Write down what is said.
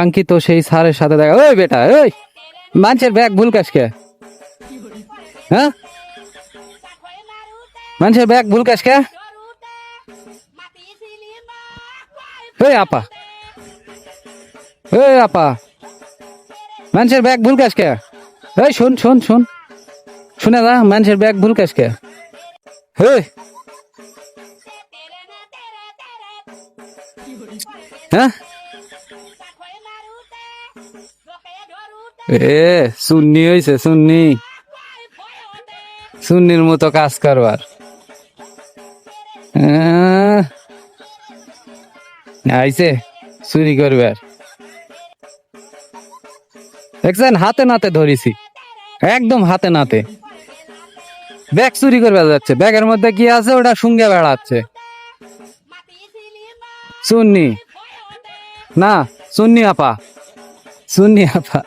কাঙ্ক্ষিত সেই স্যারের সাথে দেখা। ওই বেটা, ওই মানুষের ব্যাগ ভুল কাজকে, হ্যাঁ মানুষের ব্যাগ ভুল কাজকে। ওই আপা, ওই আপা, মানুষের ব্যাগ ভুল কাজকে। এই শোন শোন শোন, শুনে যা, মানুষের ব্যাগ ভুল কাজকে। ওই হ্যাঁ, এ সুন্নি হইছে, সুন্নি, সুন্নির মতো কাজ করবার। আইছে চুরি করবার, দেখছেন হাতে নাতে ধরেছি, একদম হাতে নাতে ব্যাগ চুরি করবে যাচ্ছে। ব্যাগের মধ্যে কি আছে ওটা শুঙ্গে বেড়াচ্ছে। সুন্নি না, সুন্নি আপা, সুন্নি আপা।